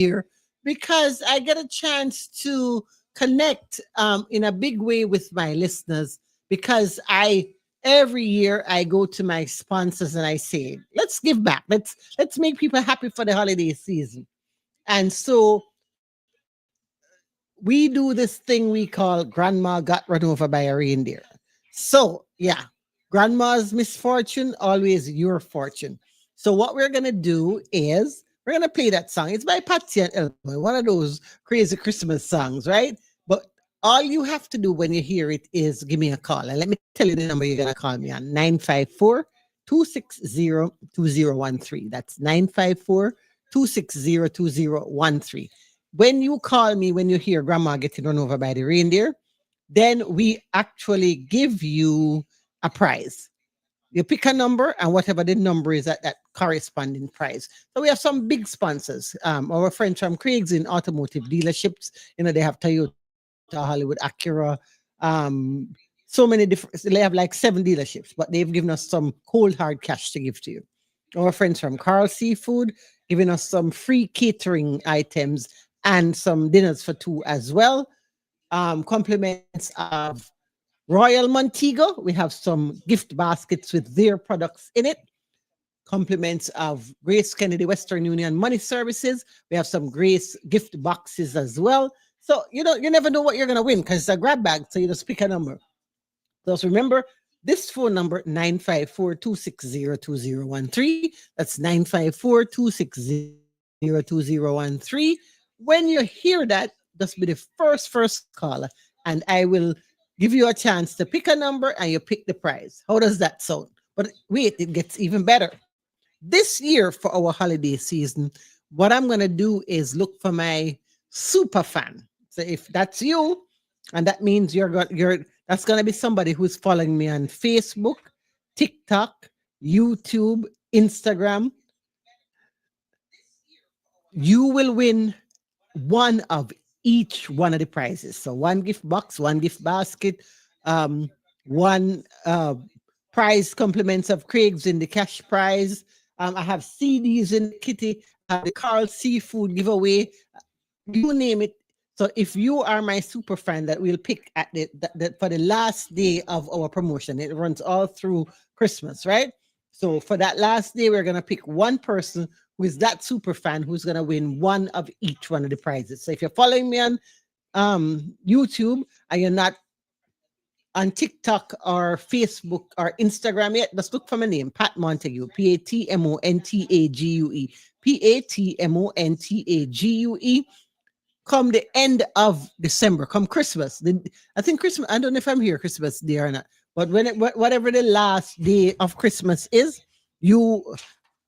year because I get a chance to connect in a big way with my listeners because I every year I go to my sponsors and I say, let's give back. Let's make people happy for the holiday season. And so we do this thing we call Grandma Got Run Over by a Reindeer. So, yeah, grandma's misfortune, always your fortune. So, what we're going to do is we're going to play that song. It's by Patsy and Elmo, one of those crazy Christmas songs, right? But all you have to do when you hear it is give me a call. And let me tell you the number you're going to call me on 954 260 2013. That's 954 260 2013. When you call me, when you hear grandma getting run over by the reindeer, then we actually give you a prize. You pick a number, and whatever the number is at that corresponding price. So we have some big sponsors. Our friends from Craig's in automotive dealerships. They have Toyota, Hollywood, Acura, so many different. They have like 7 dealerships, but they've given us some cold hard cash to give to you. Our friends from Carl Seafood giving us some free catering items and some dinners for two as well. Compliments of Royal Montego. We have some gift baskets with their products in it. Compliments of Grace Kennedy Western Union Money Services. We have some Grace gift boxes as well. So, you never know what you're going to win because it's a grab bag. So you just pick a number. Just remember this phone number, 954 260 2013. That's 954 260 2013. When you hear that, just be the first caller, and I will give you a chance to pick a number and you pick the prize. How does that sound? But wait, it gets even better. This year for our holiday season, what I'm going to do is look for my super fan. So if that's you, and that means you're that's going to be somebody who's following me on Facebook, TikTok, YouTube, Instagram, you will win one of each one of the prizes. So one gift box, one gift basket, one prize compliments of Craig's in the cash prize. I have CDs in the kitty. I have the Carl Seafood giveaway. You name it. So if you are my super fan that we'll pick at for the last day of our promotion, it runs all through Christmas, right? So for that last day, we're gonna pick one person who is that super fan who's gonna win one of each one of the prizes. So if you're following me on YouTube and you're not on TikTok or Facebook or Instagram yet, just look for my name, Pat Montague, PatMontague, PatMontague. Come the end of December, come Christmas. I think Christmas, I don't know if I'm here Christmas Day or not, but whatever the last day of Christmas is,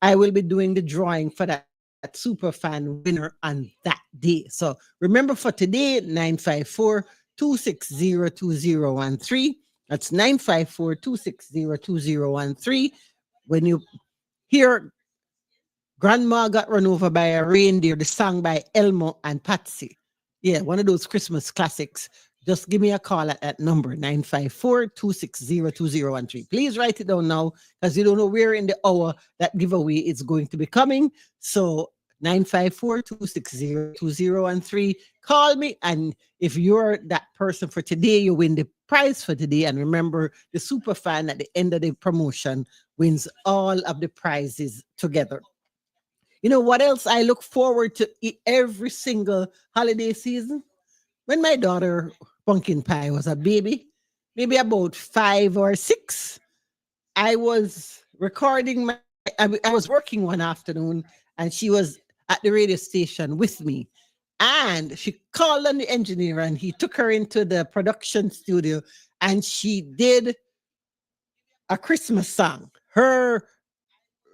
I will be doing the drawing for that super fan winner on that day. So remember for today, 954-260-2013. That's 954-260-2013. When you hear Grandma Got Run Over by a Reindeer, the song by Elmo and Patsy. Yeah, one of those Christmas classics. Just give me a call at that number, 954-260-2013. Please write it down now because you don't know where in the hour that giveaway is going to be coming. So 954-260-2013. Call me, and if you're that person for today, you win the prize for today. And remember, the super fan at the end of the promotion wins all of the prizes together. You know what else I look forward to every single holiday season? When my daughter, Pumpkin Pie, was a baby, maybe about 5 or 6, I was I was working one afternoon and she was at the radio station with me. And she called on the engineer and he took her into the production studio and she did a Christmas song. Her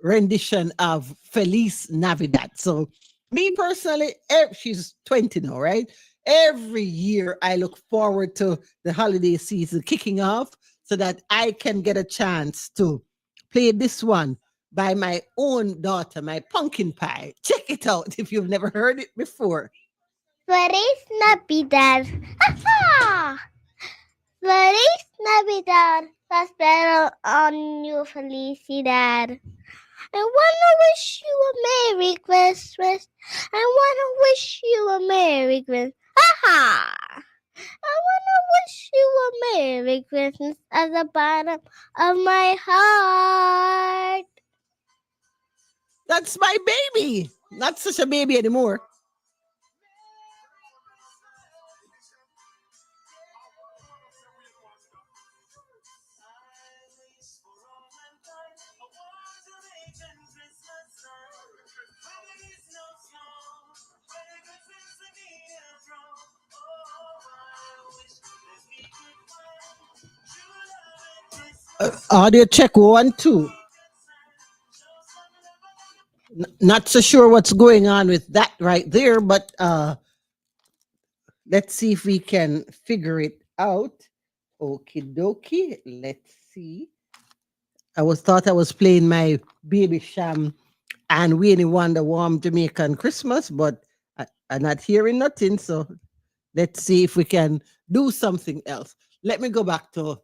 rendition of Feliz Navidad. So me personally, she's 20 now, right? Every year I look forward to the holiday season kicking off so that I can get a chance to play this one by my own daughter, my Pumpkin Pie. Check it out if you've never heard it before. Feliz Navidad. Feliz Navidad. Prospero año felicidad. I wanna wish you a Merry Christmas. I wanna wish you a Merry Christmas. Ha! I wanna wish you a Merry Christmas at the bottom of my heart. That's my baby. Not such a baby anymore. Audio check 1 2. Not so sure what's going on with that right there, but let's see if we can figure it out. Okie dokie. Let's see. I was playing my baby sham and Weenie Wonder Warm Jamaican Christmas, but I'm not hearing nothing. So let's see if we can do something else. Let me go back to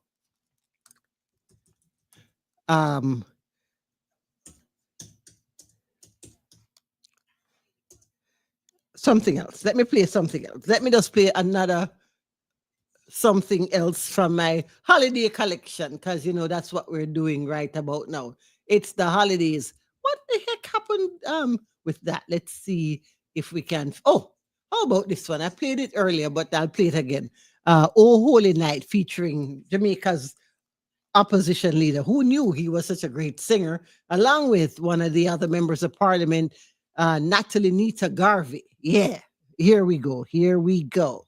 um something else. Let me play something else. Let me just play another something else from my holiday collection because that's what we're doing right about now. It's the holidays. What the heck happened with that? Let's see if we can. Oh, how about this one? I played it earlier, but I'll play it again. Oh Holy Night featuring Jamaica's opposition leader. Who knew he was such a great singer, along with one of the other members of parliament, Natalie Nita Garvey. Yeah, here we go. Here we go.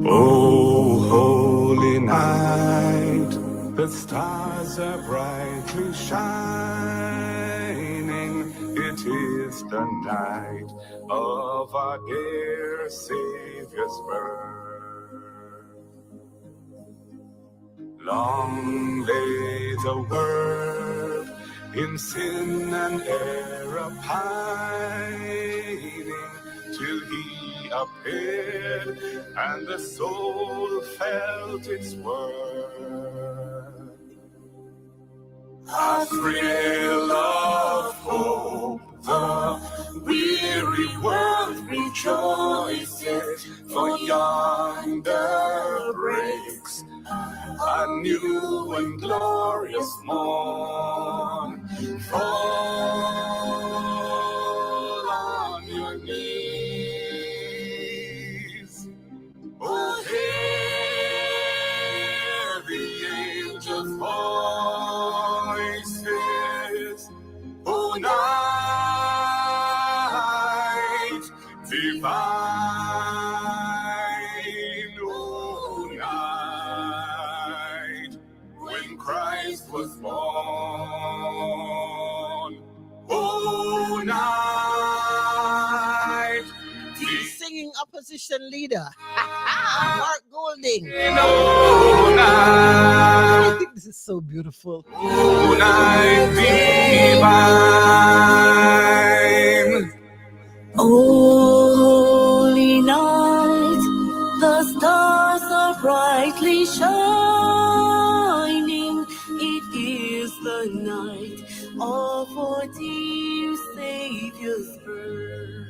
Oh, holy night, the stars are brightly shining. It is the night of our dear Savior's birth. Long lay the world in sin and error pining, till he appeared and the soul felt its worth. A thrill of hope, the weary world rejoices, for yonder breaks a new and glorious morn. Fall on your knees. Oh, hear the angels' voices. Oh, night divine. Oh, night when Christ was born. Oh, night. The singing opposition leader, Mark Golding. Oh, I night. think this is so beautiful. Oh, night divine. Holy night, the stars are brightly shining. It is the night of our dear Savior's birth.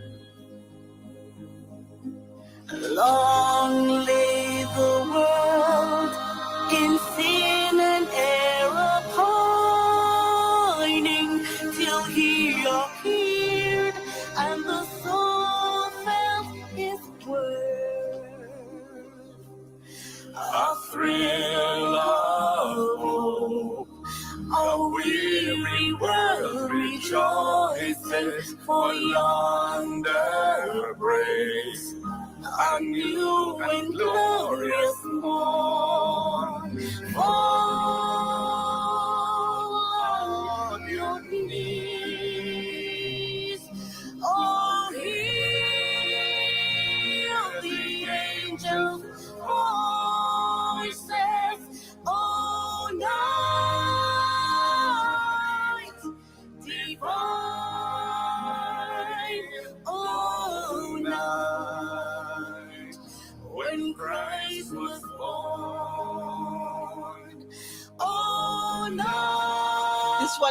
Long lay the world in sin and error pining, till he appeared and the soul felt his worth. A thrill of hope, a weary world rejoices, for yonder breaks a new and glorious morn. Fall on your knees. Oh, hear the angels' voices. Oh, night divine. Oh, night when Christ was born.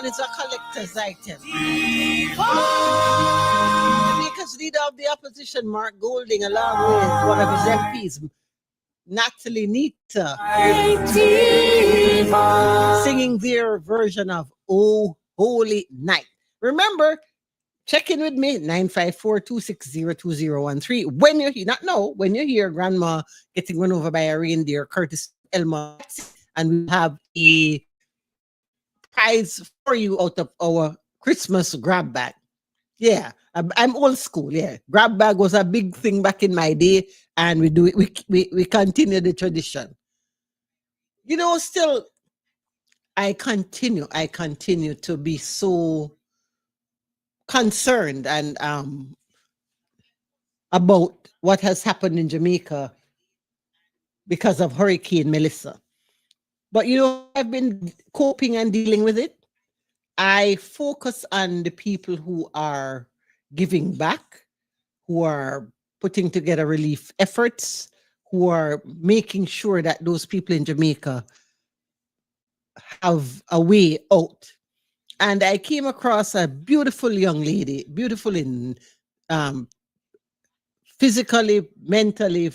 one is a collector's item. divine. Jamaica's leader of the opposition, Mark Golding, along with one of his MPs, Natalie Nita, Divine. singing their version of Oh Holy Night. Remember, check in with me, 954-260-2013. When you hear, not know, when you hear grandma getting run over by a reindeer, Curtis Elma, and we have a prize for you out of our Christmas grab bag. Yeah, I'm old school. Yeah, grab bag was a big thing back in my day, and we do it. We continue the tradition. You know, still, I continue to be so concerned and about what has happened in Jamaica because of Hurricane Melissa. But you know, I've been coping and dealing with it. I focus on the people who are giving back, who are putting together relief efforts, who are making sure that those people in Jamaica have a way out. And I came across a beautiful young lady, beautiful in um, physically, mentally,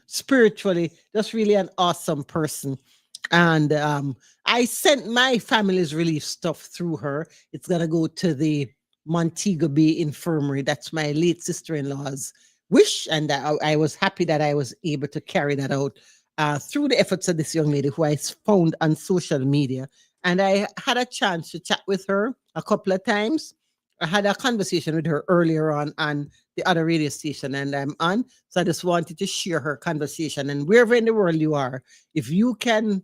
spiritually, just really an awesome person. And I sent my family's relief stuff through her. It's gonna go to the Montego Bay Infirmary. That's my late sister-in-law's wish, and I was happy that I was able to carry that out through the efforts of this young lady who I found on social media. And I had a chance to chat with her a couple of times. I had a conversation with her earlier on the other radio station, and I'm on. So I just wanted to share her conversation. And wherever in the world you are, if you can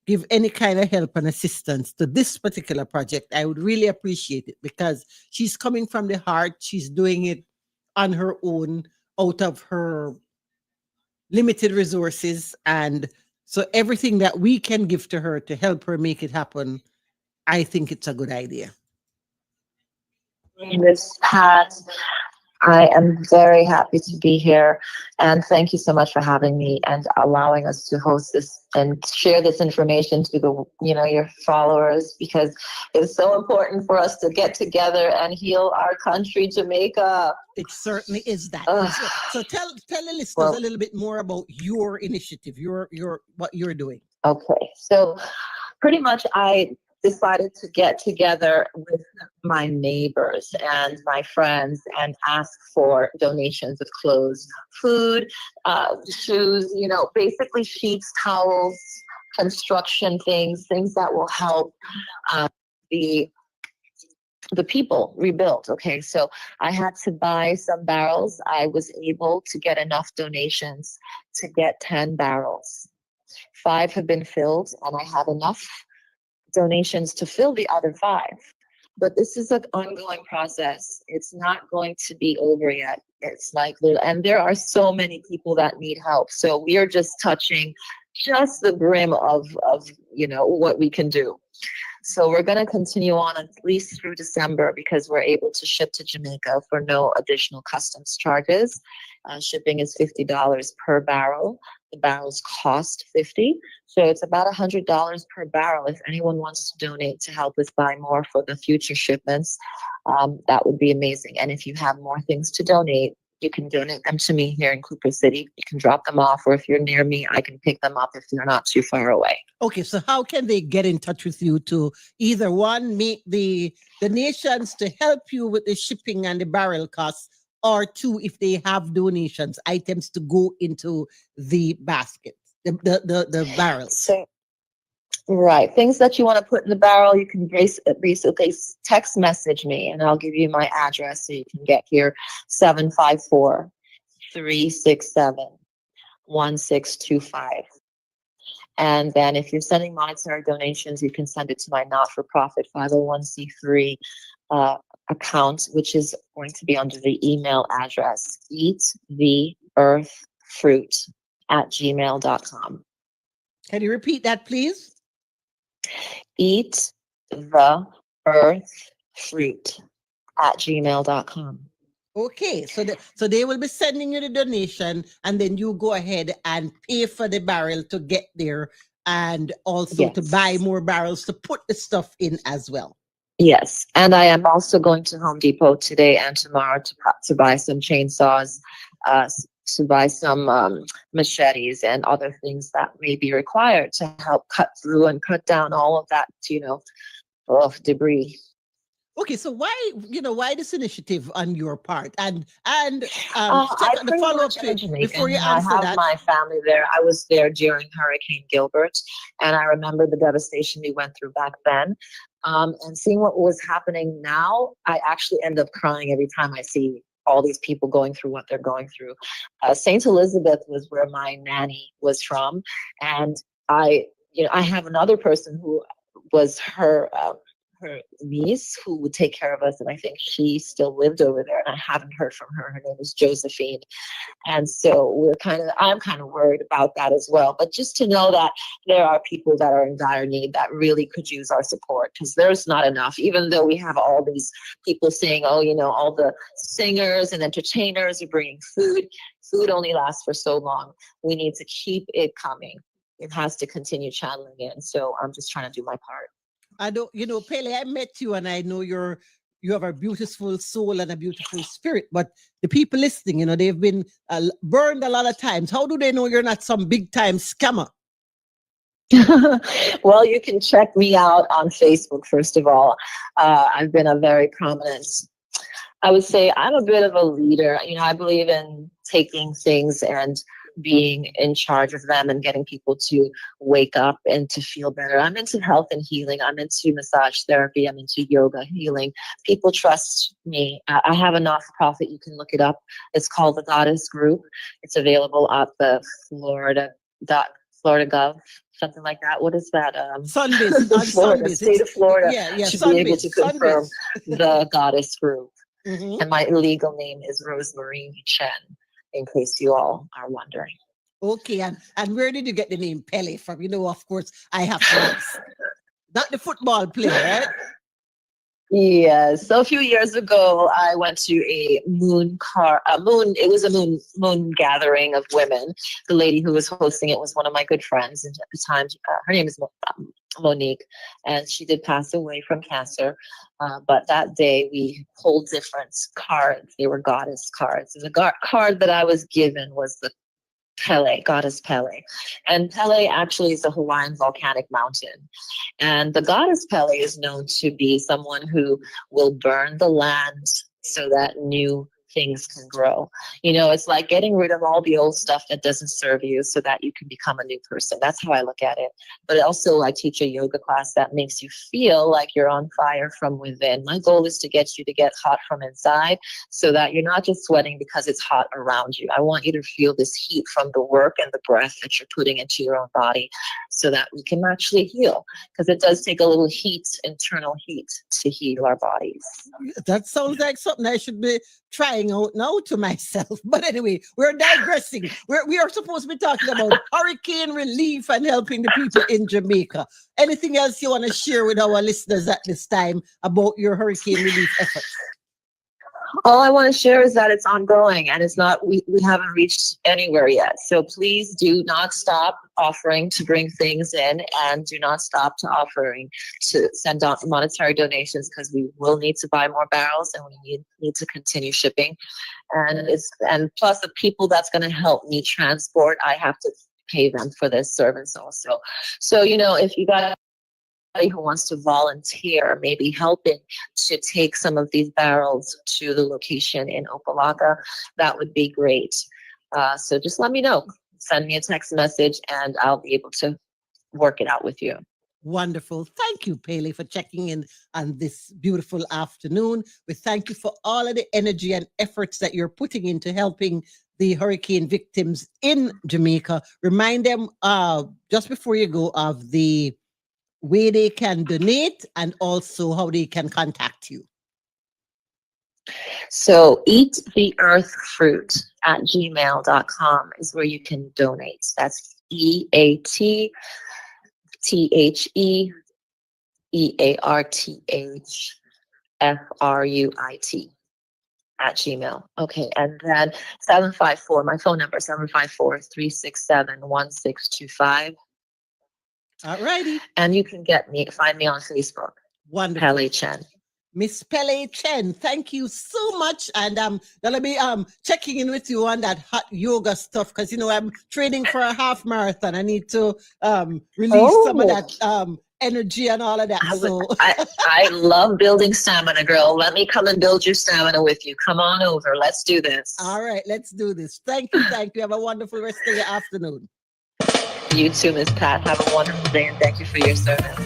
give any kind of help and assistance to this particular project, I would really appreciate it, because she's coming from the heart. She's doing it on her own, out of her limited resources. And so everything that we can give to her to help her make it happen, I think it's a good idea. Miss Pat, I am very happy to be here, and thank you so much for having me and allowing us to host this and share this information to the your followers, because it's so important for us to get together and heal our country, Jamaica. It certainly is that. Ugh. So tell the listeners Well- a little bit more about your initiative, your what you're doing. Okay, so pretty much I decided to get together with my neighbors and my friends and ask for donations of clothes, food, shoes, basically sheets, towels, construction things that will help the people rebuild. Okay, so I had to buy some barrels. I was able to get enough donations to get 10 barrels. 5 have been filled, and I have enough donations to fill the other 5. But this is an ongoing process. It's not going to be over yet. It's like, and there are so many people that need help. So we are just touching just the brim of what we can do. So we're going to continue on at least through December, because we're able to ship to Jamaica for no additional customs charges. Shipping is $50 per barrel. The barrels cost $50, so it's about $100 per barrel. If anyone wants to donate to help us buy more for the future shipments, that would be amazing. And if you have more things to donate, you can donate them to me here in Cooper City. You can drop them off, or if you're near me, I can pick them up if you're not too far away. Okay, so how can they get in touch with you to either one, make the donations to help you with the shipping and the barrel costs, or 2, if they have donations, items to go into the basket, the barrels? So, right, things that you want to put in the barrel, you can basically text message me, and I'll give you my address so you can get here. 754-367-1625. And then if you're sending monetary donations, you can send it to my not-for-profit 501c3 account, which is going to be under the email address eattheearthfruit@gmail.com. Can you repeat that, please? eattheearthfruit@gmail.com. Okay, so they will be sending you the donation, and then you go ahead and pay for the barrel to get there, and also to Yes. buy more barrels to put the stuff in as well. Yes, and I am also going to Home Depot today and tomorrow to buy some chainsaws, to buy some machetes and other things that may be required to help cut through and cut down all of that, debris. Okay, so why this initiative on your part? And I the pretty follow up much am to a it before Jamaican, you and I answer have that. my family there. I was there during Hurricane Gilbert, and I remember the devastation we went through back then. And seeing what was happening now, I actually end up crying every time I see all these people going through what they're going through. Saint Elizabeth was where my nanny was from, and I have another person who was her niece who would take care of us, and I think she still lived over there, and I haven't heard from her. Her name is Josephine. And so I'm kind of worried about that as well. But just to know that there are people that are in dire need that really could use our support, because there's not enough, even though we have all these people saying, oh, all the singers and entertainers are bringing food. Food only lasts for so long. We need to keep it coming. It has to continue channeling in. So I'm just trying to do my part. I don't, Pele, I met you and I know you have a beautiful soul and a beautiful spirit, but the people listening, they've been burned a lot of times. How do they know you're not some big time scammer? Well, you can check me out on Facebook, first of all. I've been a very prominent, I would say I'm a bit of a leader. I believe in taking things and being in charge of them and getting people to wake up and to feel better. I'm into health and healing. I'm into massage therapy. I'm into yoga healing. People trust me. I have a not-for-profit. You can look it up. It's called the Goddess Group. It's available at the Florida Gov, something like that. What is that? Sunbiz. The On Florida Sunbiz. state of Florida Yeah, should be able Sunbiz. to confirm the Goddess Group. Mhm. And my legal name is Rosemary Chen, in case you all are wondering. Okay, and where did you get the name Pele from? Of course, I have to ask. Not the football player, right? Yes. So a few years ago, I went to a it was a moon gathering of women. The lady who was hosting it was one of my good friends. And at the time, her name is Monique, and she did pass away from cancer. But that day we pulled different cards. They were goddess cards. And the card that I was given was the Pele, goddess Pele. And Pele actually is a Hawaiian volcanic mountain. And the goddess Pele is known to be someone who will burn the land so that new things can grow. It's like getting rid of all the old stuff that doesn't serve you so that you can become a new person. That's how I look at it. But also, I teach a yoga class that makes you feel like you're on fire from within. My goal is to get you to get hot from inside so that you're not just sweating because it's hot around you. I want you to feel this heat from the work and the breath that you're putting into your own body so that we can actually heal, because it does take a little heat, internal heat, to heal our bodies. That sounds like something I should be trying out now to myself. But anyway, we're digressing. We are supposed to be talking about hurricane relief and helping the people in Jamaica. Anything else you want to share with our listeners at this time about your hurricane relief efforts? All I want to share is that it's ongoing, and it's not, we haven't reached anywhere yet. So please do not stop offering to bring things in, and do not stop to offering to send out monetary donations, because we will need to buy more barrels, and we need to continue shipping. And plus the people that's going to help me transport, I have to pay them for this service also. So, if you got who wants to volunteer, maybe helping to take some of these barrels to the location in Opalaga, that would be great. So just let me know. Send me a text message and I'll be able to work it out with you. Wonderful. Thank you, Pele, for checking in on this beautiful afternoon. We thank you for all of the energy and efforts that you're putting into helping the hurricane victims in Jamaica. Remind them just before you go of the way they can donate and also how they can contact you. So eattheearthfruit@gmail.com is where you can donate. That's EATTHEARTHFRUIT @gmail. Okay, and then 754, my phone number, 754-367-1625. All righty. And you can find me on Facebook. Wonderful. Pele Chen. Miss Pele Chen, thank you so much. And I'm gonna be checking in with you on that hot yoga stuff because I'm training for a half marathon. I need to release some of Oh, that energy and all of that. So I love building stamina, girl. Let me come and build your stamina with you. Come on over. Let's do this. all right, let's do this. Thank you, thank you. Have a wonderful rest of your afternoon. You too, Miss Pat. Have a wonderful day and thank you for your service.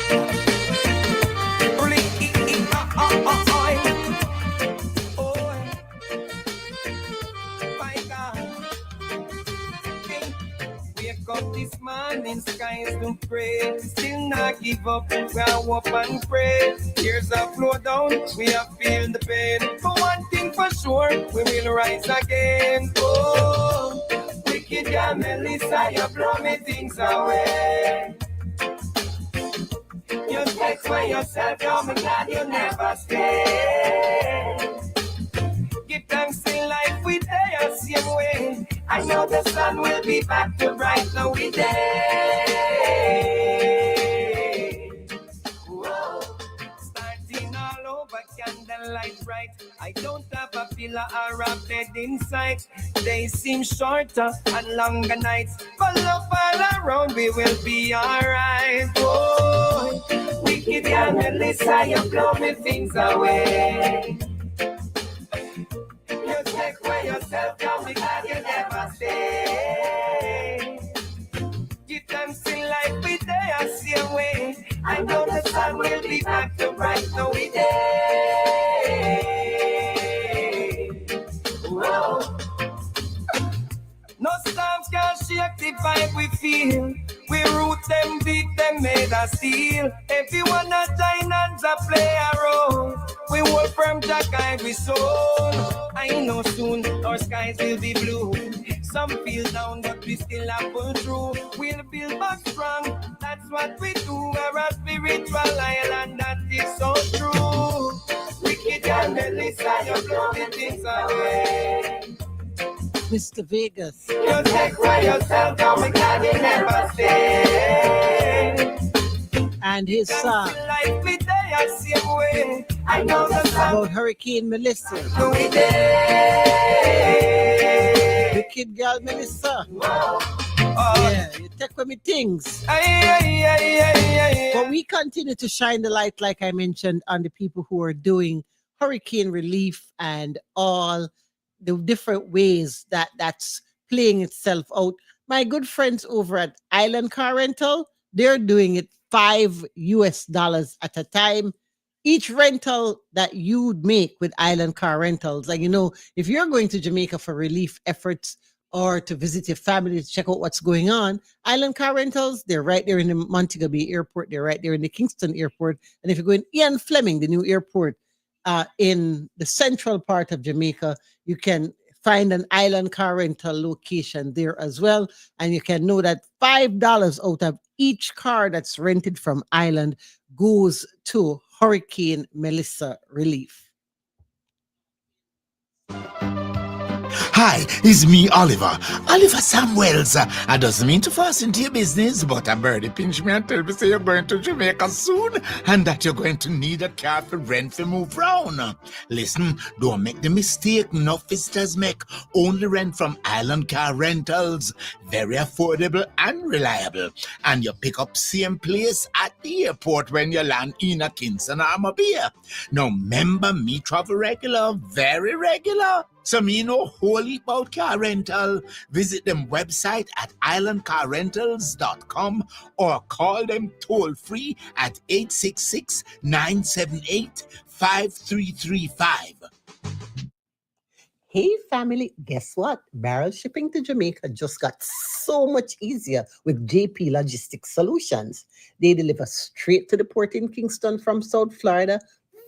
Wake up this morning, skies look gray. Still not give up, we are up and pray. Tears are flow down, we are feel the pain. But one thing for sure, we will rise again. Oh, wicked girl Melissa, you blow me things away. You take for yourself, I'm glad you never stay. Give thanks in life we day the same way. I know the sun will be back to bright now we day. Whoa. Starting all over, candlelight bright. I don't have a pillar or a bed in sight. Days seem shorter and longer nights, but love all around, we will be alright. Whoa. Wicked girl Melissa, you blow me things away. You take away yourself down because you never stay. Give thanks in life we day the same way. I know the sun will be back to bright now we day. Whoa. No storms can shake the vibe we feel. We root them, beat them, made of steel. Everyone a join hands a play a role. We work from the guide we soul. I know soon our skies will be blue. Some feel down, but we still have pull through. We'll build back strong, that's what we do. We're a spiritual island, that is so true. Wicked and Melissa, you blow the things away. Mr. Vegas. You take away yourself down because you never stay. And his song Life we day the same way. I know the sun about Hurricane Melissa. we day. Wicked girl Melissa. Yeah, you take with me things. But we continue to shine the light, like I mentioned, on the people who are doing hurricane relief and all the different ways that that's playing itself out. My good friends over at Island Car Rental, they're doing it $5 at a time. Each rental that you'd make with Island Car Rentals, like if you're going to Jamaica for relief efforts or to visit your family to check out what's going on, Island Car Rentals, they're right there in the Montego Bay Airport. They're right there in the Kingston Airport. And if you go in Ian Fleming, the new airport in the central part of Jamaica, you can find an Island Car Rental location there as well. And you can know that $5 out of each car that's rented from Island goes to Hurricane Melissa Relief. Hi, it's me, Oliver. Oliver Samuels. I doesn't mean to fuss into your business, but a birdie pinch me and tell me say you're going to Jamaica soon and that you're going to need a car for rent to move round. Listen, don't make the mistake no visitors make. Only rent from Island Car Rentals. Very affordable and reliable. And you pick up same place at the airport when you land in a Kingston or Bay. Now, remember me travel regular, very regular. So me know whole heap about car rental. Visit them website at islandcarrentals.com or call them toll free at 866-978-5335. Hey family, guess what? Barrel shipping to Jamaica just got so much easier with JP Logistics Solutions. They deliver straight to the port in Kingston from South Florida,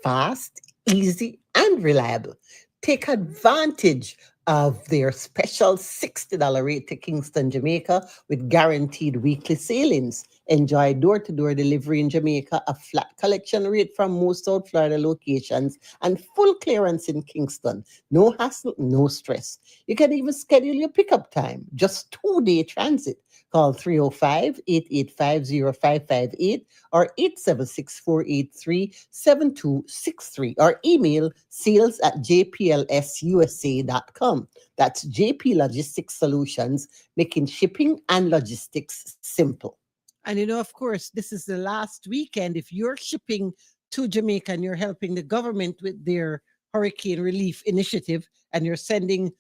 fast, easy, and reliable. Take advantage of their special $60 rate to Kingston, Jamaica with guaranteed weekly sailings. Enjoy door-to-door delivery in Jamaica, a flat collection rate from most South Florida locations, and full clearance in Kingston. No hassle, no stress. You can even schedule your pickup time, just 2-day transit. Call 305-885-0558 or 876-483-7263 or email sales@jplsusa.com. That's JP Logistics Solutions, making shipping and logistics simple. And of course, this is the last weekend. If you're shipping to Jamaica and you're helping the government with their hurricane relief initiative and you're sending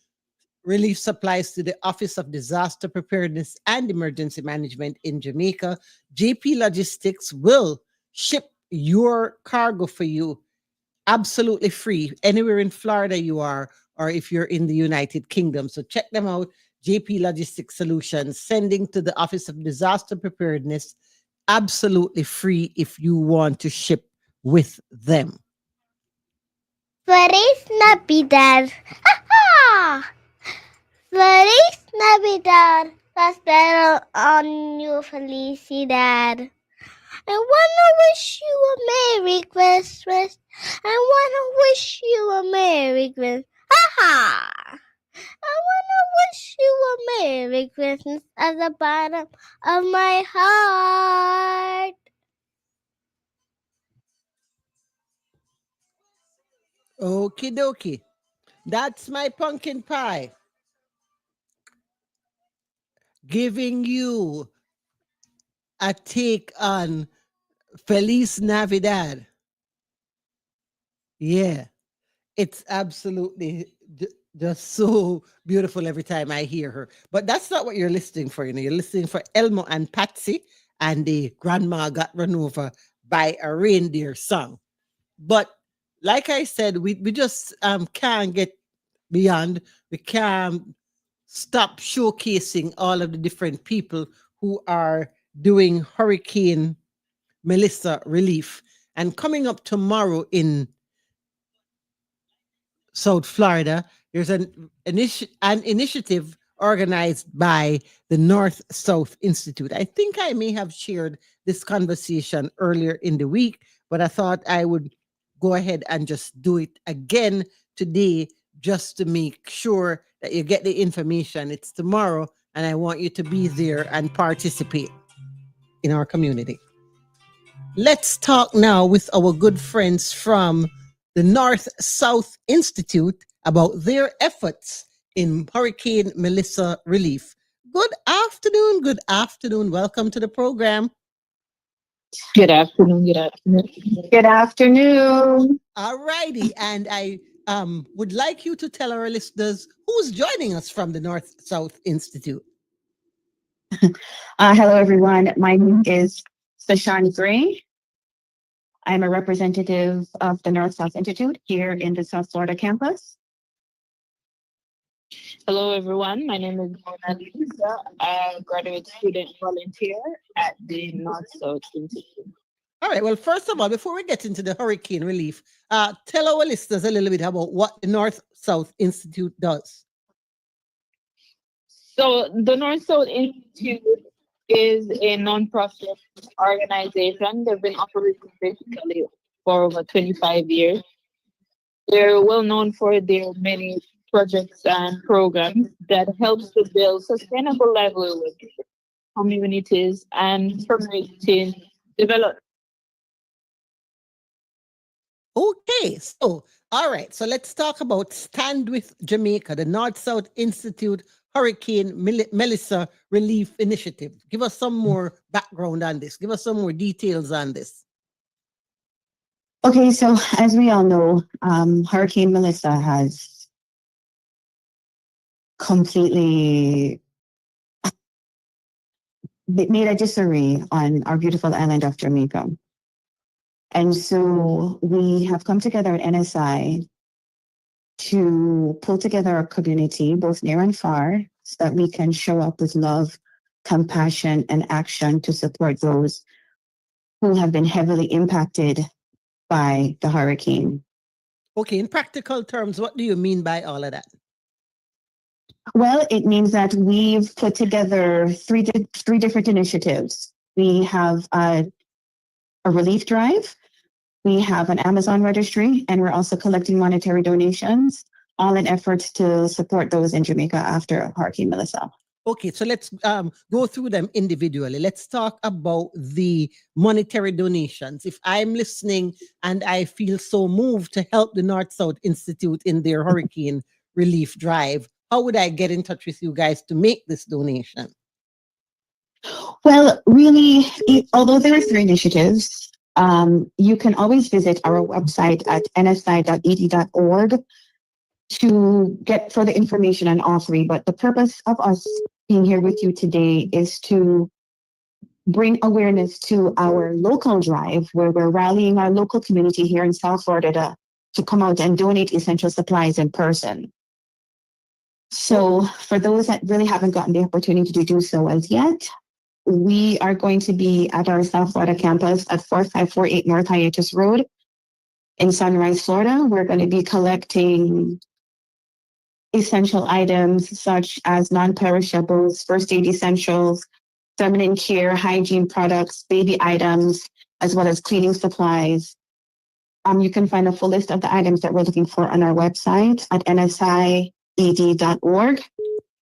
relief supplies to the Office of Disaster Preparedness and Emergency Management in Jamaica, JP Logistics will ship your cargo for you absolutely free anywhere in Florida you are, or if you're in the United Kingdom. So check them out. JP Logistics Solutions, sending to the Office of Disaster Preparedness, absolutely free if you want to ship with them. Feliz Navidad. Ha! Feliz Navidad. Prospero año felicidad. I wanna wish you a Merry Christmas. I wanna wish you a Merry Christmas. Ha! I wanna wish you a Merry Christmas at the bottom of my heart. Okie dokie. That's my pumpkin pie. Giving you a take on Feliz Navidad. Yeah, it's absolutely just so beautiful every time I hear her. But that's not what you're listening for. You're listening for Elmo and Patsy and the Grandma Got Run Over by a Reindeer Song. But like I said, we just can't get beyond. We can't stop showcasing all of the different people who are doing Hurricane Melissa Relief. And coming up tomorrow in South Florida, there's an initiative organized by the North South Institute. I think I may have shared this conversation earlier in the week, but I thought I would go ahead and just do it again today just to make sure that you get the information. It's tomorrow, and I want you to be there and participate in our community. Let's talk now with our good friends from the North South Institute about their efforts in Hurricane Melissa Relief. Good afternoon. Good afternoon. Welcome to the program. Good afternoon. Good afternoon. Good afternoon. All righty. And I would like you to tell our listeners who's joining us from the North South Institute. Hello, everyone. My name is Sashan Gray. I'm a representative of the North South Institute here in the South Florida campus. Hello, everyone. My name is Mona Lisa, a graduate student volunteer at the North South Institute. All right. Well, first of all, before we get into the hurricane relief, tell our listeners a little bit about what the North South Institute does. So, the North South Institute is a non-profit organization. They've been operating basically for over 25 years. They're well known for their many projects and programs that helps to build sustainable livelihoods, communities, and promoting development. Okay, so all right, so let's talk about Stand with Jamaica, the North South Institute Hurricane Melissa Relief Initiative. Give us some more background on this. Give us some more details on this. Okay, so as we all know, Hurricane Melissa has completely made a disarray on our beautiful island of Jamaica. And so we have come together at NSI to pull together a community, both near and far, so that we can show up with love, compassion, and action to support those who have been heavily impacted by the hurricane. Okay, in practical terms, what do you mean by all of that? Well, it means that we've put together three different initiatives. We have a relief drive, we have an Amazon registry, and we're also collecting monetary donations, all in efforts to support those in Jamaica after Hurricane Melissa. Okay, so let's go through them individually. Let's talk about the monetary donations. If I'm listening and I feel so moved to help the North South Institute in their hurricane relief drive, how would I get in touch with you guys to make this donation? Well, really, although there are 3 initiatives, you can always visit our website at nsi.ed.org to get further information on all 3. But the purpose of us being here with you today is to bring awareness to our local drive, where we're rallying our local community here in South Florida to come out and donate essential supplies in person. So for those that really haven't gotten the opportunity to do so as yet, we are going to be at our South Florida campus at 4548 North Hiatus Road in Sunrise, Florida. We're going to be collecting essential items such as non-perishables, first aid essentials, feminine care, hygiene products, baby items, as well as cleaning supplies. You can find a full list of the items that we're looking for on our website at nsied.org.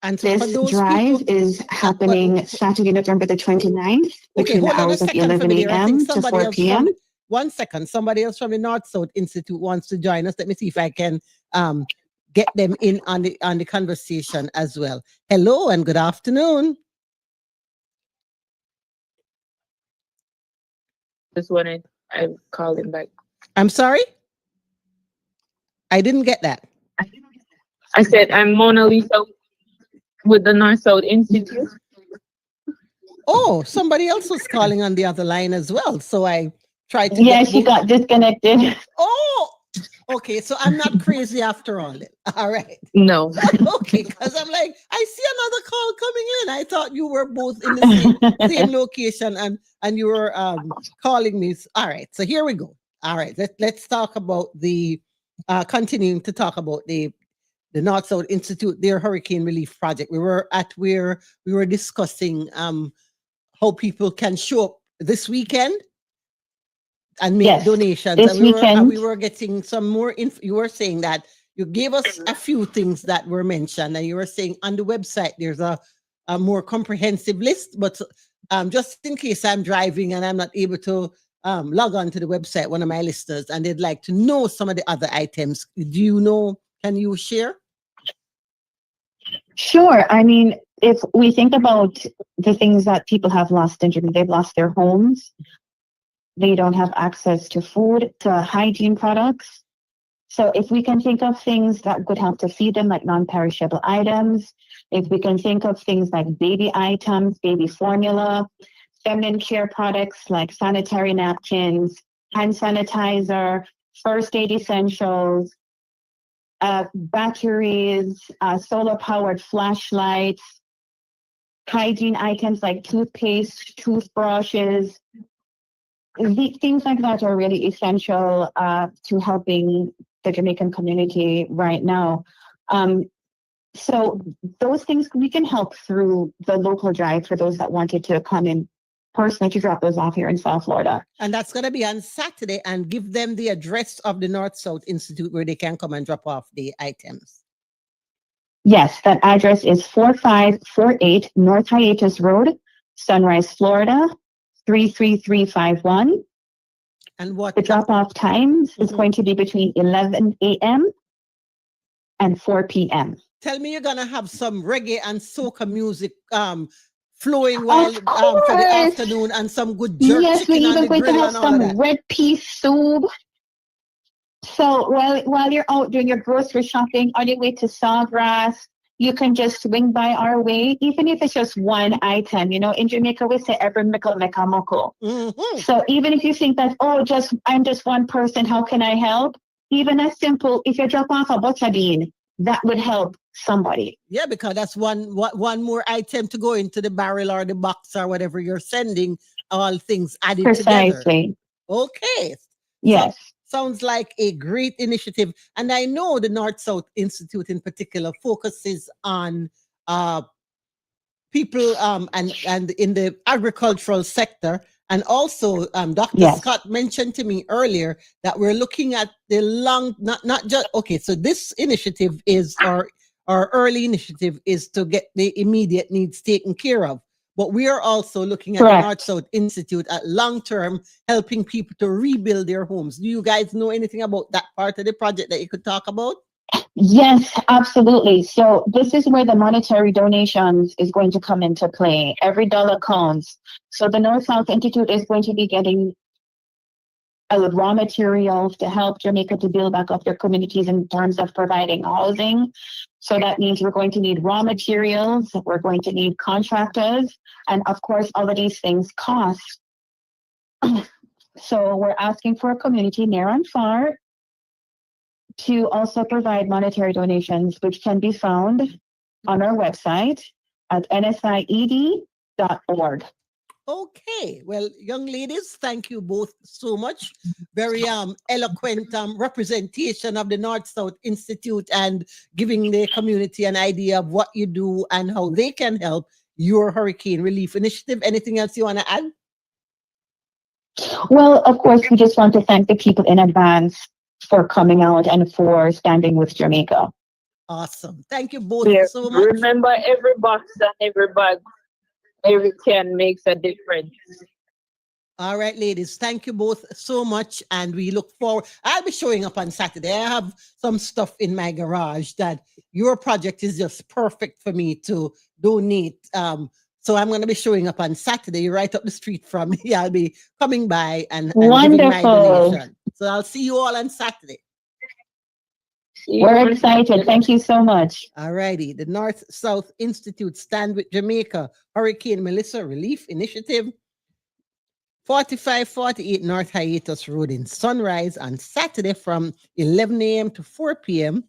And so This drive is happening Saturday, November the 29th, between the hours of 11 a.m. to 4 p.m. 1 second. Somebody else from the North South Institute wants to join us. Let me see if I can get them in on the conversation as well. Hello and good afternoon. Just wanted, I called him back. I'm sorry? I didn't get that. I said, I'm Mona Lisa with the North South Institute. Oh, somebody else was calling on the other line as well. So I tried to. Yeah, she got disconnected. Oh, okay. So I'm not crazy after all. All right. No. Okay, because I'm like, I see another call coming in. I thought you were both in the same location and you were calling me. All right. So here we go. All right. Let's talk about the continuing to talk about the North South Institute, their hurricane relief project. We were at where we were discussing how people can show up this weekend and make donations. This weekend. We were getting some more info. You were saying that you gave us a few things that were mentioned, and you were saying on the website there's a more comprehensive list. But just in case I'm driving and I'm not able to log on to the website, one of my listeners, and they'd like to know some of the other items. Do you know? Can you share? Sure. I mean, if we think about the things that people have lost in Jamaica, they've lost their homes. They don't have access to food, to hygiene products. So if we can think of things that could help to feed them, like non-perishable items, if we can think of things like baby items, baby formula, feminine care products like sanitary napkins, hand sanitizer, first aid essentials, batteries, solar-powered flashlights, hygiene items like toothpaste, toothbrushes. Things like that are really essential to helping the Jamaican community right now. So those things we can help through the local drive for those that wanted to come in personally to drop those off here in South Florida. And that's going to be on Saturday, and give them the address of the North South Institute where they can come and drop off the items. Yes, that address is 4548 North Hiatus Road, Sunrise, Florida, 33351. And what the drop-off times is going to be between 11 a.m. and 4 p.m. Tell me you're going to have some reggae and soca music flowing while for the afternoon, and some good jerk yes, we're chicken on even the going to grill have and all some of that. red pea soup. So while you're out doing your grocery shopping on your way to Sawgrass, you can just swing by our way, even if it's just one item. You know, in Jamaica we say every mickle make a muckle. So even if you think that, oh, I'm just one person, how can I help? Even as simple, if you drop off a butter bean, that would help somebody. Yeah, because that's one more item to go into the barrel or the box or whatever you're sending, all things added Precisely. together. Okay. Yes. So, sounds like a great initiative. And I know the North South Institute in particular focuses on people and in the agricultural sector. And also, Dr. Scott mentioned to me earlier that we're looking at the long, not just, okay, so this initiative is, or our early initiative is to get the immediate needs taken care of. But we are also looking at the Correct. North South Institute at long term, helping people to rebuild their homes. Do you guys know anything about that part of the project that you could talk about? Yes, absolutely. So this is where the monetary donations is going to come into play. Every dollar counts. So the North South Institute is going to be getting raw materials to help Jamaica to build back up their communities in terms of providing housing. So that means we're going to need raw materials, we're going to need contractors, and of course, all of these things cost. So we're asking for a community near and far to also provide monetary donations, which can be found on our website at nsied.org. Okay, well, young ladies, thank you both so much. Very eloquent representation of the North South Institute and giving the community an idea of what you do and how they can help your hurricane relief initiative. Anything else you want to add? Well, of course, we just want to thank the people in advance for coming out and for standing with Jamaica. Awesome. Thank you both Yeah, so much. remember, every box and every bag, every can makes a difference. All right, ladies, thank you both so much. And we look forward. I'll be showing up on Saturday. I have some stuff in my garage that your project is just perfect for me to donate. So I'm going to be showing up on Saturday right up the street from me. I'll be coming by and giving my Wonderful. donation. So I'll see you all on Saturday. We're excited. Thank you so much. All righty. The North South Institute Stand with Jamaica Hurricane Melissa Relief Initiative, 4548 North Hiatus Road in Sunrise on Saturday from 11 a.m. to 4 p.m.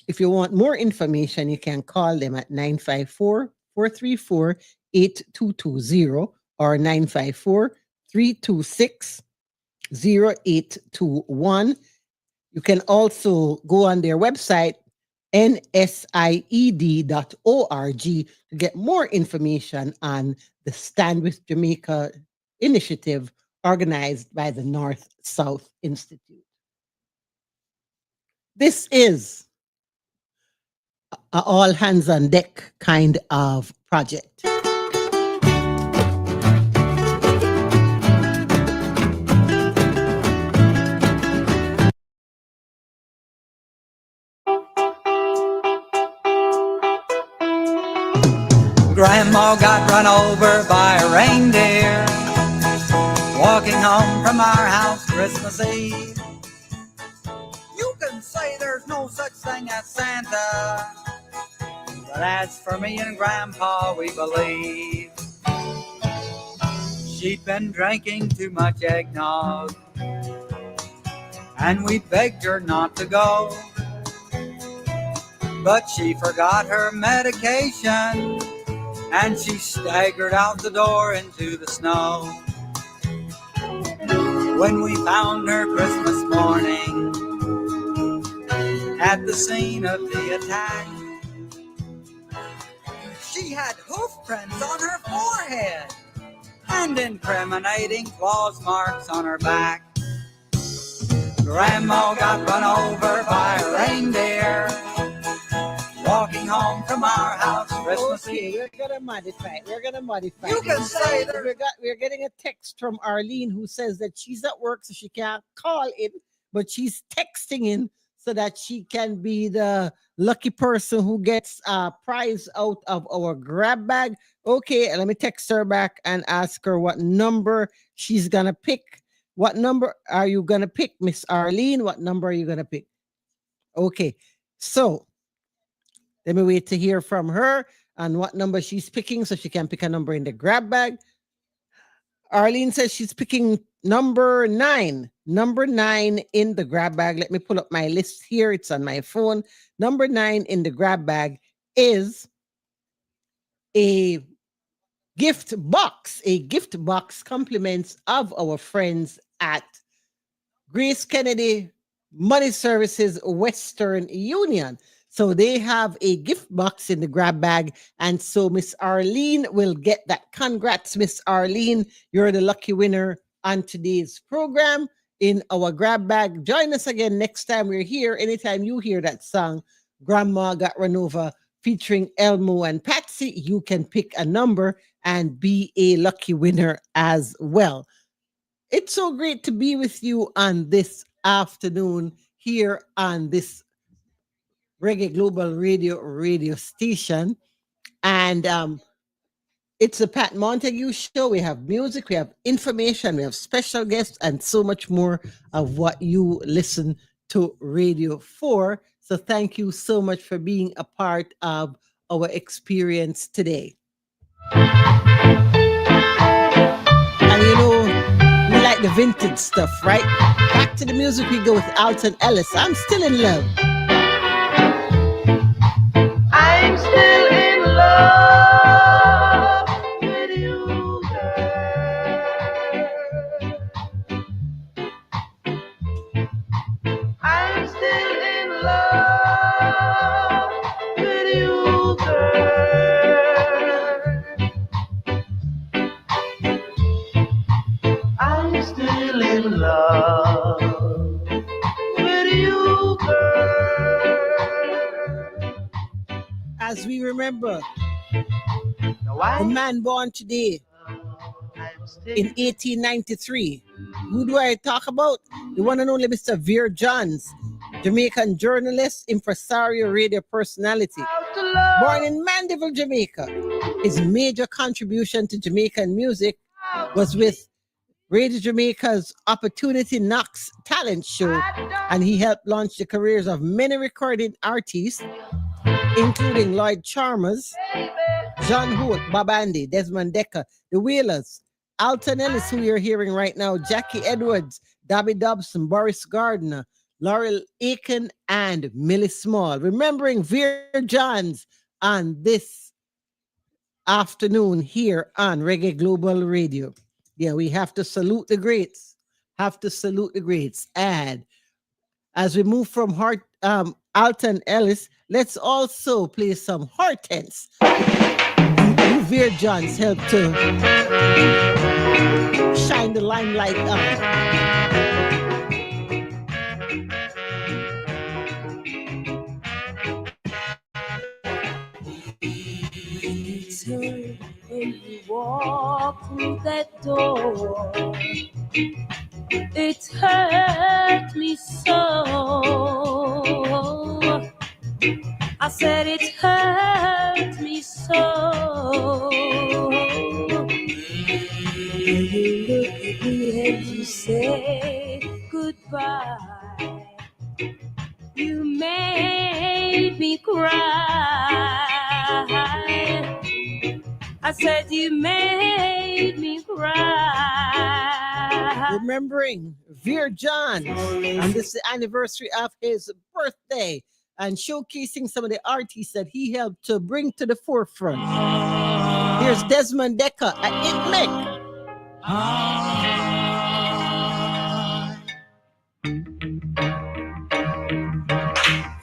If you want more information, you can call them at 954-434-8220 or 954-326-0821. You can also go on their website, nsied.org, to get more information on the Stand with Jamaica initiative organized by the North South Institute. This is an all hands on deck kind of project. Grandma got run over by a reindeer walking home from our house Christmas Eve. You can say there's no such thing as Santa, but as for me and Grandpa, we believe. She'd been drinking too much eggnog, and we begged her not to go, but she forgot her medication, and she staggered out the door into the snow. When we found her Christmas morning at the scene of the attack, she had hoof prints on her forehead and incriminating claws marks on her back. Grandma got run over by a reindeer walking home from our house Christmas Eve. We're gonna modify. You can say that We're getting a text from Arlene who says that she's at work, so she can't call in, but she's texting in so that she can be the lucky person who gets a prize out of our grab bag. Okay, let me text her back and ask her what number she's gonna pick. What number are you gonna pick, Miss Arlene? What number are you gonna pick? Okay, so let me wait to hear from her and what number she's picking so she can pick a number in the grab bag. Arlene says she's picking number 9. Number 9 in the grab bag. Let me pull up my list here. It's on my phone. Number 9 in the grab bag is a gift box. A gift box compliments of our friends at Grace Kennedy Money Services Western Union. So they have a gift box in the grab bag. And so Miss Arlene will get that. Congrats, Miss Arlene. You're the lucky winner on today's program in our grab bag. Join us again next time we're here. Anytime you hear that song, Grandma Got Run Over featuring Elmo and Patsy. You can pick a number and be a lucky winner as well. It's so great to be with you on this afternoon here on this Reggae Global radio station. And it's a Pat Montague Show. We have music, we have information, we have special guests, and so much more of what you listen to radio for. So thank you so much for being a part of our experience today. And we like the vintage stuff, right? Back to the music we go with Alton Ellis. I'm still in love. I'm still in love with you, girl. I'm still in love with you, girl. I'm still in love with you, girl. As we remember, the man born today in 1893. Who do I talk about? The one and only Mr. Veer Johns, Jamaican journalist, impresario, radio personality. Born in Mandeville, Jamaica, his major contribution to Jamaican music was with Radio Jamaica's Opportunity Knox talent show, and he helped launch the careers of many recording artists, including Lloyd Chalmers, John Holt, Bob Andy, Desmond Dekker, The Wailers, Alton Ellis, who you're hearing right now, Jackie Edwards, Dobby Dobson, Boris Gardner, Laurel Aiken, and Millie Small. Remembering Veer Johns on this afternoon here on Reggae Global Radio. Yeah, we have to salute the greats. Have to salute the greats. And as we move from Alton Ellis, let's also play some Hortense. Veer Johns helped to shine the limelight on. It's her when you walk through that door. It hurt me so. I said it hurt me so. You look at me and you say goodbye. You made me cry. I said you made me cry. Remembering Veer Johns, and this is the anniversary of his birthday, and showcasing some of the artists that he helped to bring to the forefront. Here's Desmond Dekker at ITMEC.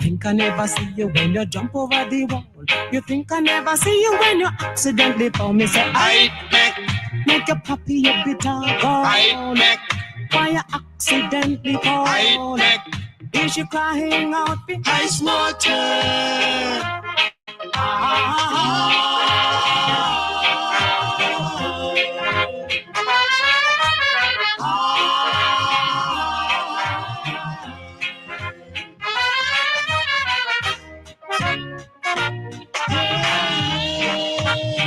Think I never see you when you jump over the wall. You think I never see you when you accidentally fall. Me say I make your puppy your bitter gone. Why you accidentally fall? Is you crying out behind ice water?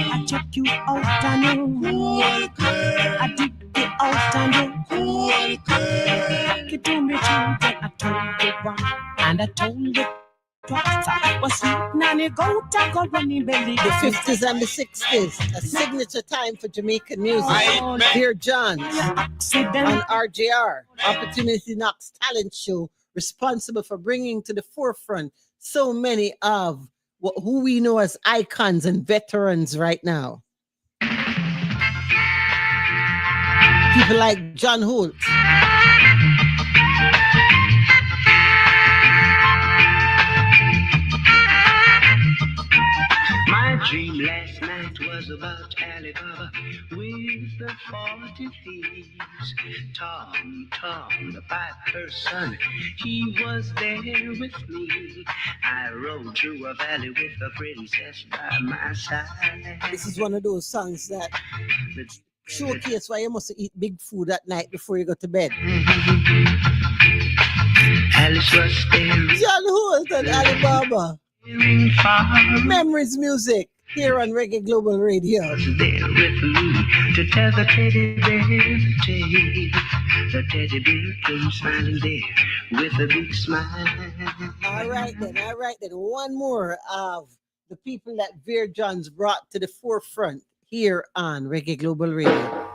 I check you out and you cool girl. I dig you out and you cool girl. You do me true, then I told you one and I told you twice. I was sweet nanny go tackle running belly. The 50s and the 60s, a signature time for Jamaican music. Veer Johns on RJR, Opportunity Knox talent show, responsible for bringing to the forefront so many of who we know as icons and veterans right now. People like John Holt. My dream last night was about Alibaba with the 40 thieves. Tom, the piper's son, he was there with me. I rode through a valley with a princess by my side. This is one of those songs that showcase why you must eat big food at night before you go to bed. Alice was there. John Holt and Alibaba. Memories music here on Reggae Global Radio. Was there with me to tell the teddy bear the tale. The teddy bear came smiling there with a big smile. All right then. One more of the people that Veer Johns brought to the forefront here on Reggae Global Radio.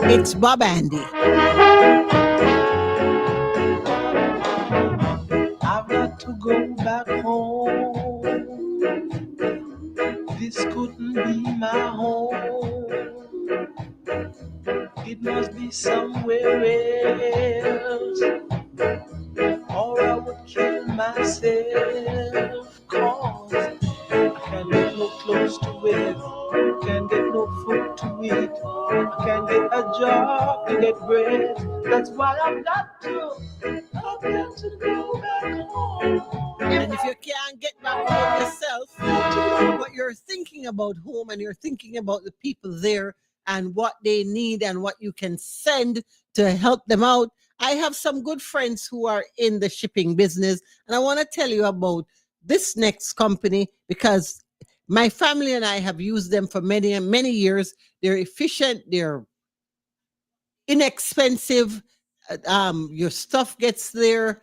It's Bob Andy. I've got to go back home. This couldn't be my home. It must be somewhere else, or I would kill myself. Cause I can't get no clothes to wear, can't get no food to eat, I can't get a job to get bread. That's why I've got to go back home. And if you can't get back home yourself, but you're thinking about home and you're thinking about the people there and what they need and what you can send to help them out, I have some good friends who are in the shipping business, and I want to tell you about this next company because my family and I have used them for many, many years. They're efficient, they're inexpensive, your stuff gets there.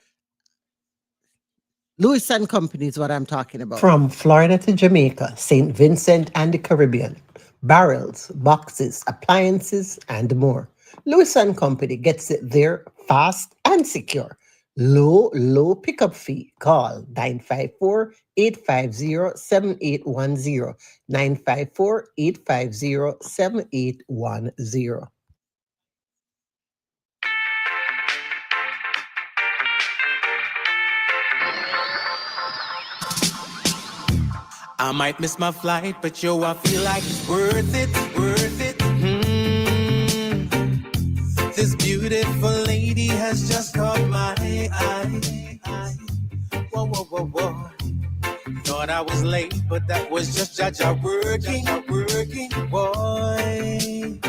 Lewis and Company is what I'm talking about. From Florida to Jamaica, St. Vincent and the Caribbean, barrels, boxes, appliances, and more. Lewis and Company gets it there fast and secure. Low pickup fee. Call 954-850-7810. 954-850-7810. I might miss my flight, but yo, I feel like it's worth it. This beautiful lady has just caught my eye. Whoa. Thought I was late, but that was just Jaja working, boy.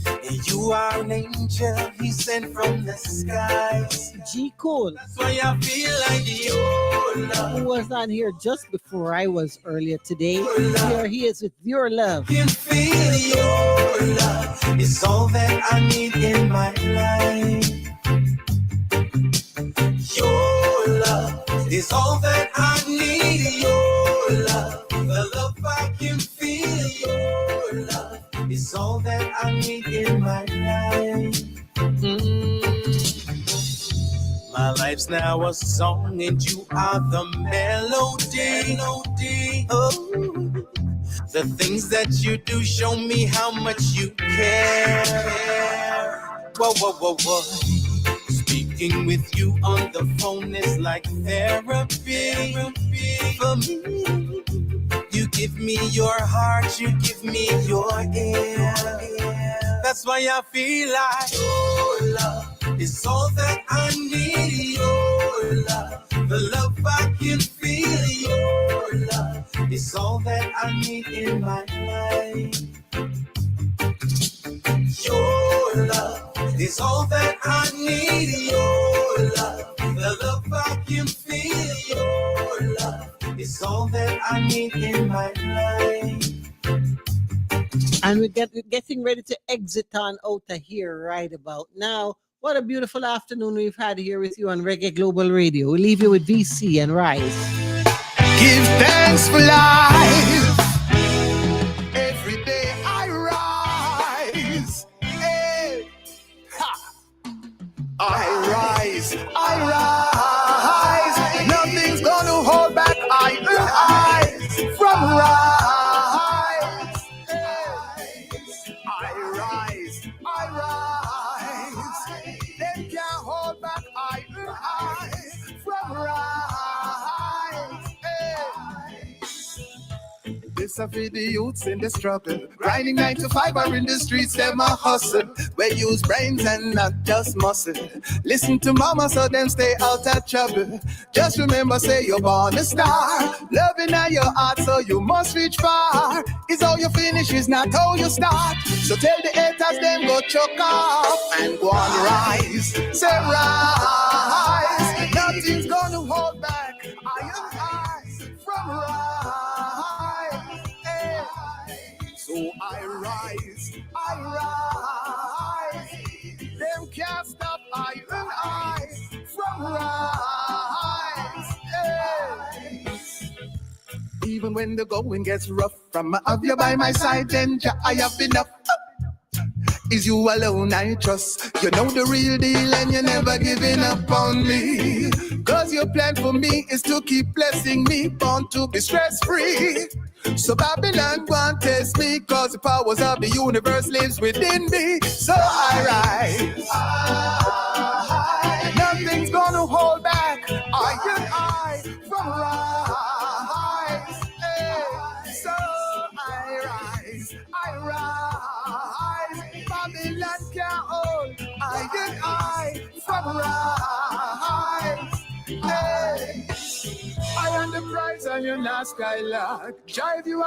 And you are an angel he sent from the skies. G. Cole. That's why I feel like your love. Who was on here just before I was earlier today. Here he is with Your Love. Can feel your love. It's all that I need in my life. Your love is all that I need. Your love, the love I can feel. Your love is all that I need in my life. My life's now a song and you are the melody. Oh, the things that you do show me how much you care. Whoa. Speaking with you on the phone is like therapy for me. You give me your heart, you give me your ear. That's why I feel like your love is all that I need. Your love, the love I can feel. Your love is all that I need in my life. Your love is all that I need. Your love, the love I can feel. Your love is all that I need in my life. And we're getting ready to exit on out of here right about now. What a beautiful afternoon we've had here with you on Reggae Global Radio. We'll leave you with VC and Rise. Give thanks for life. Every day I rise. Hey. Ha. I rise. Nothing's gonna hold back I from rise. They can't hold back I from rise. This are for the youths in the struggle. Grinding 9 to 5 or in the streets, them a hustle. We use brains and not just muscle. Listen to mama so them stay out of trouble. Just remember, say you're born a star. Loving at your heart so you must reach far. It's how you finish, is not how you start. So tell the haters them go choke off and go on rise. Say rise. Nothing's gonna hold back I from rise. Hey. So I rise. Them can't stop I from rise. Hey. Even when the going gets rough, from have you by my side, then I have enough. Is you alone I trust. You know the real deal and you're never giving up on me. Cause your plan for me is to keep blessing me, born to be stress-free. So Babylon won't test me, cause the powers of the universe lives within me. So I rise. Nothing's gonna hold back I from rise. Hey. So I rise. Babylon can't hold I from rise. Hey. I am the prize and you're not skylark. Drive you